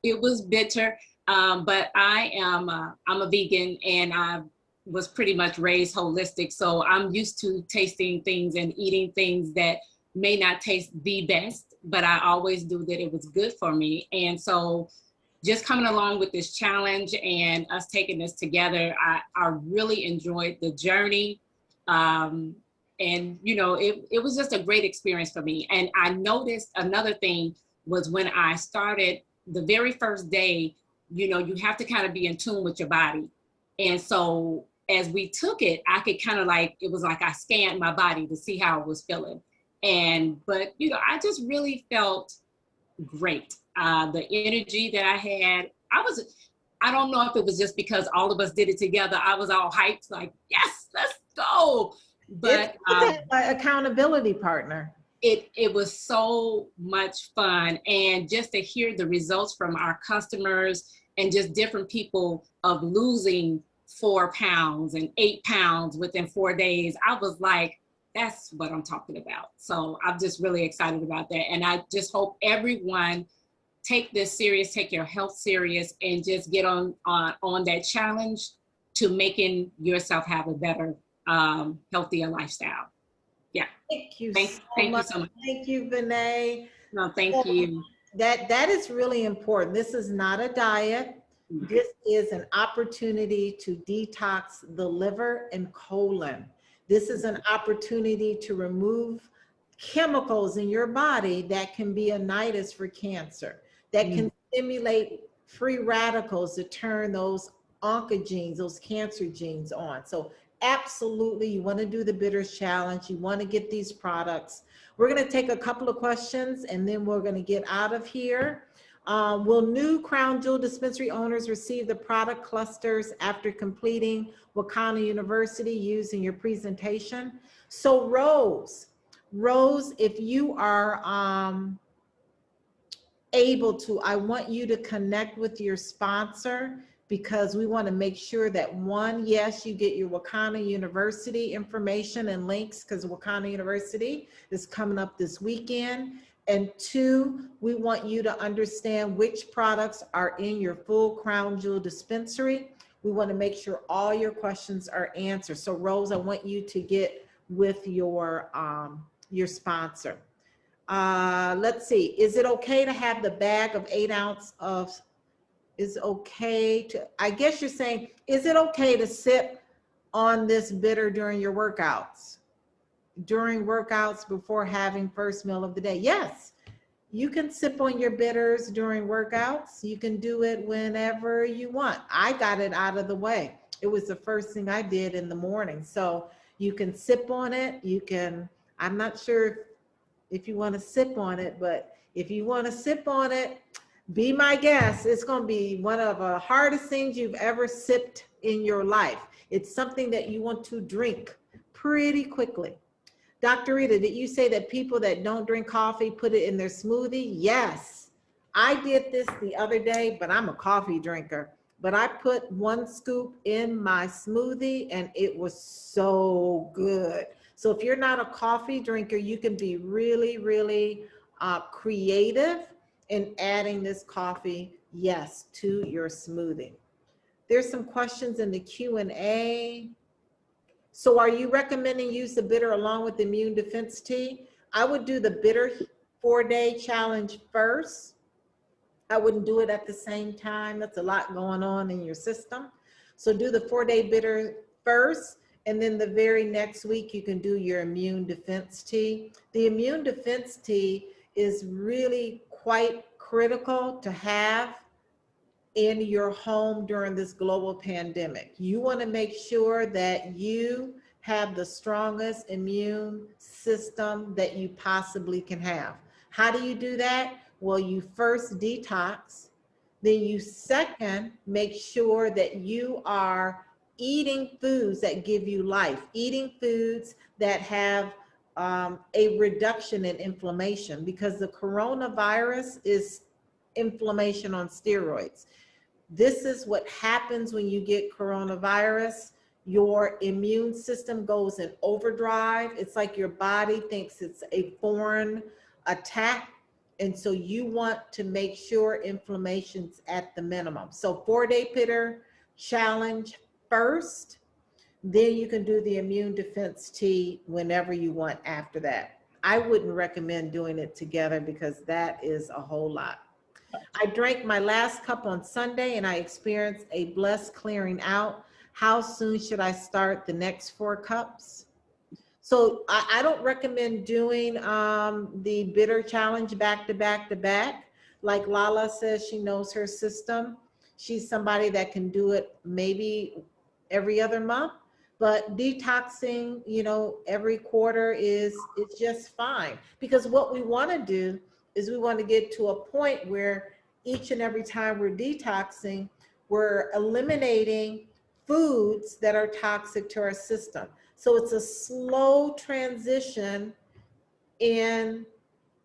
It was bitter, but I'm a vegan, and I was pretty much raised holistic. So I'm used to tasting things and eating things that may not taste the best, but I always knew that it was good for me. And so just coming along with this challenge and us taking this together, I really enjoyed the journey. And, you know, it was just a great experience for me. And I noticed another thing was when I started the very first day, you know, you have to kind of be in tune with your body. And so as we took it, I could kind of like, it was like I scanned my body to see how I was feeling. But, you know, I just really felt great. The energy that I had, I don't know if it was just because all of us did it together. I was all hyped, like, yes, let's go. But it's an accountability partner. It was so much fun. And just to hear the results from our customers and just different people of losing 4 pounds and 8 pounds within 4 days, I was like, that's what I'm talking about. So I'm just really excited about that. And I just hope everyone take this serious, take your health serious, and just get on that challenge to making yourself have a better, healthier lifestyle. Yeah. Thank you so much. Thank you, Vinay. No, thank you. That is really important. This is not a diet. This is an opportunity to detox the liver and colon. This is an opportunity to remove chemicals in your body that can be a nidus for cancer, that can stimulate free radicals to turn those oncogenes, those cancer genes on. So absolutely, you want to do the Bitters Challenge. You want to get these products. We're going to take a couple of questions, and then we're going to get out of here. Will new Crown Jewel dispensary owners receive the product clusters after completing Wakana University using your presentation? So Rose, if you are able to, I want you to connect with your sponsor, because we want to make sure that one, yes, you get your Wakana University information and links, because Wakana University is coming up this weekend. And two, we want you to understand which products are in your full Crown Jewel dispensary. We want to make sure all your questions are answered. So Rose, I want you to get with your sponsor. Let's see, is it okay to have the bag of 8 ounce of, is okay to, I guess you're saying, is it okay to sip on this bitter during your workouts? During workouts before having first meal of the day? Yes, you can sip on your bitters during workouts. You can do it whenever you want. I got it out of the way. It was the first thing I did in the morning. So you can sip on it. You can, I'm not sure if you want to sip on it, but if you want to sip on it, Be my guest. It's going to be one of the hardest things you've ever sipped in your life. It's something that you want to drink pretty quickly. Dr. Rita, did you say that people that don't drink coffee put it in their smoothie? Yes. I did this the other day, but I'm a coffee drinker. But I put 1 scoop in my smoothie and it was so good. So if you're not a coffee drinker, you can be really, really creative in adding this coffee, yes, to your smoothie. There's some questions in the Q&A. So are you recommending use the bitter along with the immune defense tea? I would do the bitter 4-day challenge first. I wouldn't do it at the same time. That's a lot going on in your system. So do the 4-day bitter first, and then the very next week you can do your immune defense tea. The immune defense tea is really quite critical to have in your home during this global pandemic. You want to make sure that you have the strongest immune system that you possibly can have. How do you do that? Well, you first detox, then you second make sure that you are eating foods that give you life, eating foods that have a reduction in inflammation, because the coronavirus is inflammation on steroids. This is what happens when you get coronavirus. Your immune system goes in overdrive. It's like your body thinks it's a foreign attack. And so you want to make sure inflammation's at the minimum. So 4-day bitter challenge first, then you can do the immune defense tea whenever you want after that. I wouldn't recommend doing it together because that is a whole lot. I drank my last cup on Sunday and I experienced a blessed clearing out. How soon should I start the next 4 cups? So I don't recommend doing the bitter challenge back to back to back. Like Lala says, she knows her system. She's somebody that can do it maybe every other month, but detoxing, you know, every quarter is just fine. Because what we want to do is we want to get to a point where each and every time we're detoxing, we're eliminating foods that are toxic to our system. So it's a slow transition in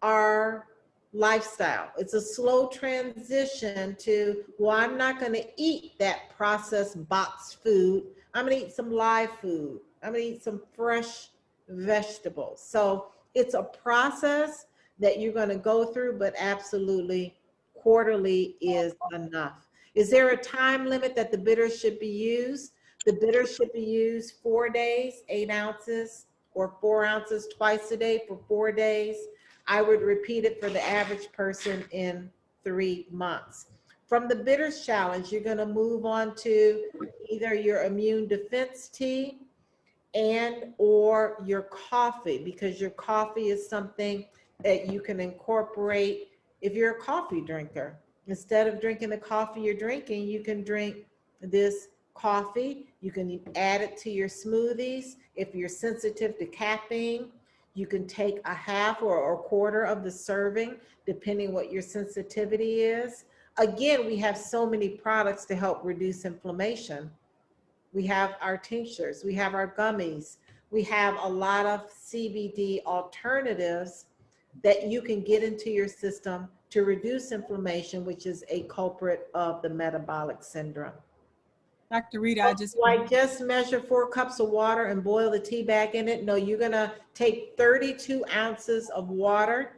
our lifestyle. It's a slow transition to, well, I'm not going to eat that processed boxed food. I'm going to eat some live food. I'm going to eat some fresh vegetables. So it's a process that you're going to go through, but absolutely quarterly is enough. Is there a time limit that the bitter should be used? The bitter should be used 4 days, 8 ounces, or 4 ounces twice a day for 4 days. I would repeat it for the average person in 3 months. From the bitters challenge, you're going to move on to either your immune defense tea and or your coffee, because your coffee is something that you can incorporate if you're a coffee drinker. Instead of drinking the coffee you're drinking, you can drink this coffee. You can add it to your smoothies. If you're sensitive to caffeine, you can take a half or a quarter of the serving, depending what your sensitivity is. Again, we have so many products to help reduce inflammation. We have our tinctures, we have our gummies, we have a lot of CBD alternatives that you can get into your system to reduce inflammation, which is a culprit of the metabolic syndrome. Dr. Rita, Do I just measure 4 cups of water and boil the tea bag in it? No, you're gonna take 32 ounces of water,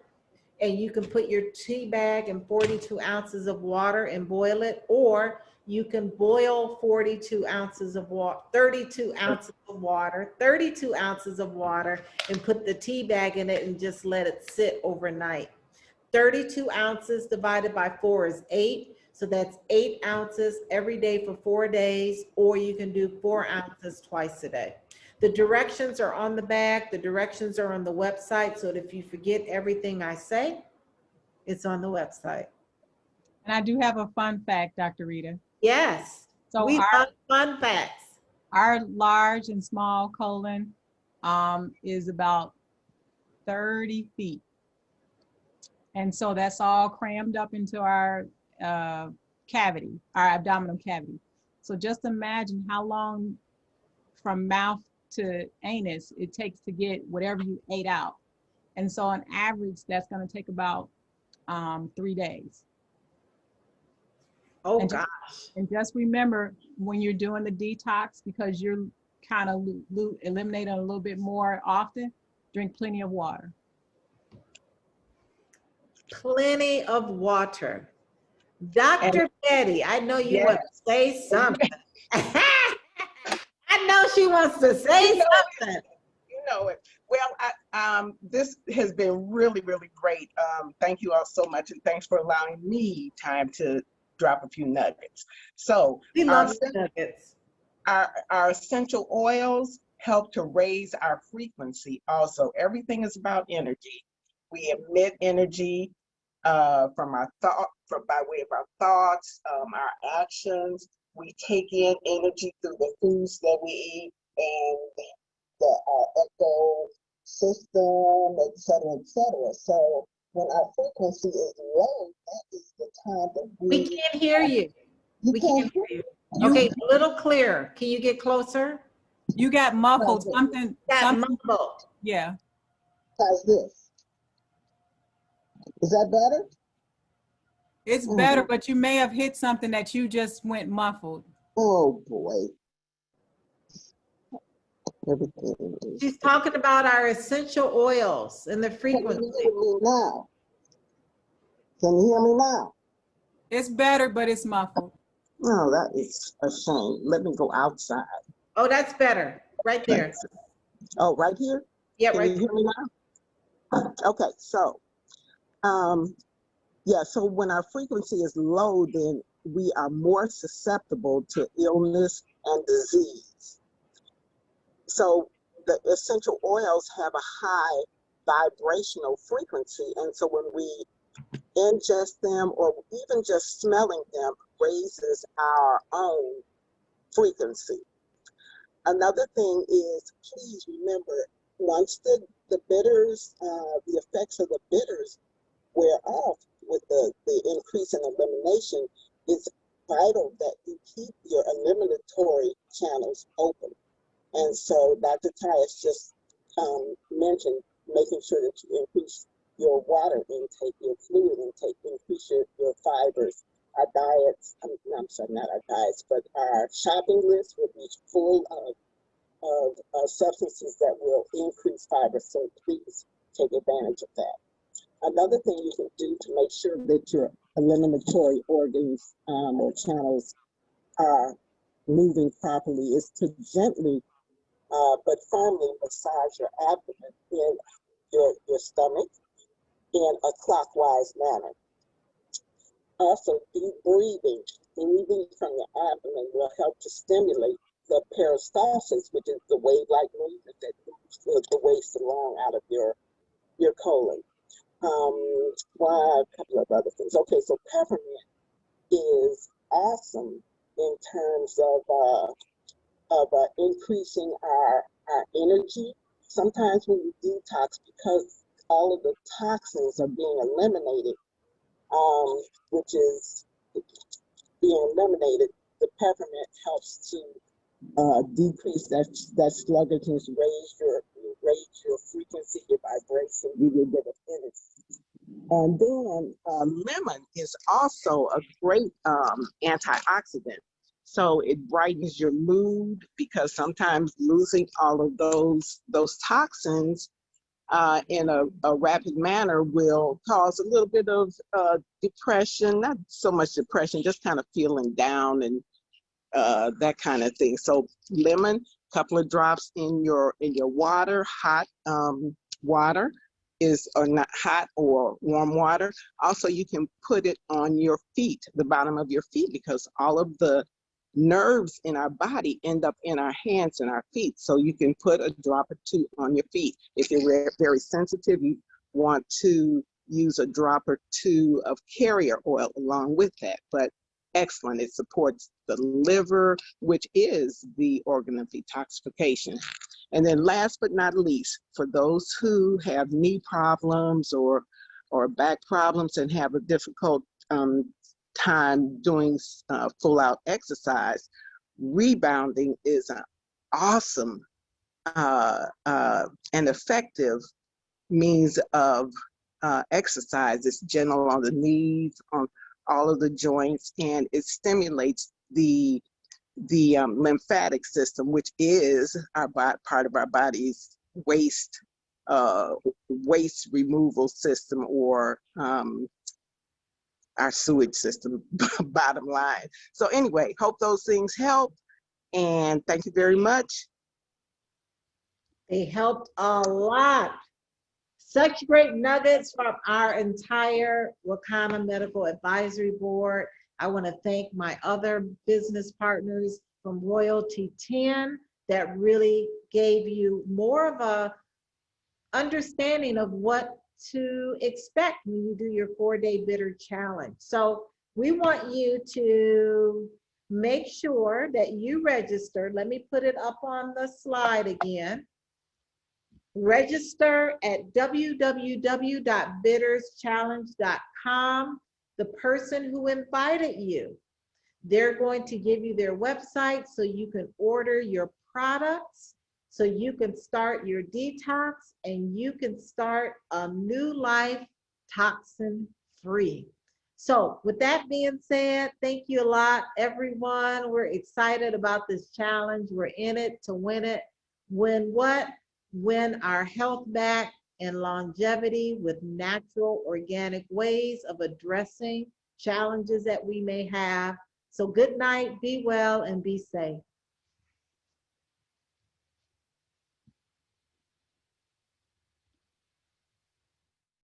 and you can put your tea bag in 42 ounces of water and boil it, or you can boil 42 ounces of water, 32 ounces of water, 32 ounces of water, and put the tea bag in it and just let it sit overnight. 32 ounces divided by 4 is 8. So that's 8 ounces every day for 4 days, or you can do 4 ounces twice a day. The directions are on the bag. The directions are on the website. So that if you forget everything I say, it's on the website. and I do have a fun fact, Dr. Rita. Yes, So we love fun facts. Our large and small colon is about 30 feet. And so that's all crammed up into our cavity, our abdominal cavity. So just imagine how long from mouth to anus it takes to get whatever you ate out. And so on average, that's going to take about 3 days. Oh, and gosh. And just remember, when you're doing the detox, because you're kind of eliminating a little bit more often, drink plenty of water. Plenty of water. Dr. Betty, I know you want to say something. I know she wants to say something. You know it. Well, this has been really, really great. Thank you all so much, and thanks for allowing me time to drop a few nuggets. So We love nuggets. Our essential oils help to raise our frequency. Also, everything is about energy. We emit energy from our by way of our thoughts, our actions. We take in energy through the foods that we eat and the echo system, et cetera. So when our frequency is low, that is the time that we can't hear you. We can't hear you. Okay, a little clearer. Can you get closer? You got muffled. Something. Muffled. Yeah. How's this? Is that better? It's better, but you may have hit something that you just went muffled. Oh boy. She's talking about our essential oils and the frequency. Can you hear me now? Can you hear me now? It's better, but it's muffled. Oh, that is a shame. Let me go outside. Oh, that's better. Right there. Oh, right here? Yeah, Can right you hear me now? Okay, so, yeah, so when our frequency is low, then we are more susceptible to illness and disease. So the essential oils have a high vibrational frequency, and so when we ingest them or even just smelling them raises our own frequency. Another thing is, please remember, once the bitters, the effects of the bitters wear off with the increase in elimination, it's vital that you keep your eliminatory channels open. And so Dr. Tais just mentioned making sure that you increase your water intake, your fluid intake, increase your fibers. Our diets, I'm sorry, not our diets, but our shopping list will be full of substances that will increase fiber. So please take advantage of that. Another thing you can do to make sure that your eliminatory organs or channels are moving properly is to gently but firmly massage your abdomen in your stomach in a clockwise manner. Also, deep breathing from the abdomen will help to stimulate the peristalsis, which is the wave-like movement that moves the waste along out of your colon. Well, a couple of other things. Okay, so peppermint is awesome in terms of increasing our energy. Sometimes when you detox, because all of the toxins are being eliminated, which is being eliminated, the peppermint helps to decrease that sluggishness, raise your frequency, your vibration, give you a bit of energy. And then lemon is also a great antioxidant. So it brightens your mood, because sometimes losing all of those toxins in a rapid manner will cause a little bit of depression, not so much depression, just kind of feeling down and that kind of thing. So lemon, couple of drops in your water, hot water or not hot or warm water. Also, you can put it on your feet, the bottom of your feet, because all of the nerves in our body end up in our hands and our feet. So you can put a drop or two on your feet. If you're very sensitive, you want to use a drop or two of carrier oil along with that. But excellent, it supports the liver, which is the organ of detoxification. And then last but not least, for those who have knee problems or or back problems and have a difficult time doing full out exercise, rebounding is an awesome and effective means of exercise. It's gentle on the knees, on all of the joints, and it stimulates the lymphatic system, which is part of our body's waste removal system, or our sewage system, bottom line. So anyway, hope those things help, and thank you very much. They helped a lot. Such great nuggets from our entire Wakana Medical Advisory Board. I want to thank my other business partners from Royalty 10 that really gave you more of a understanding of what to expect when you do your 4-day bitter challenge. So we want you to make sure that you register. Let me put it up on the slide again. Register at www.bitterschallenge.com. The person who invited you, they're going to give you their website so you can order your products, so you can start your detox, and you can start a new life toxin free. So with that being said, thank you a lot, everyone. We're excited about this challenge. We're in it to win it. Win what? Win our health back and longevity with natural, organic ways of addressing challenges that we may have. So good night, be well, and be safe.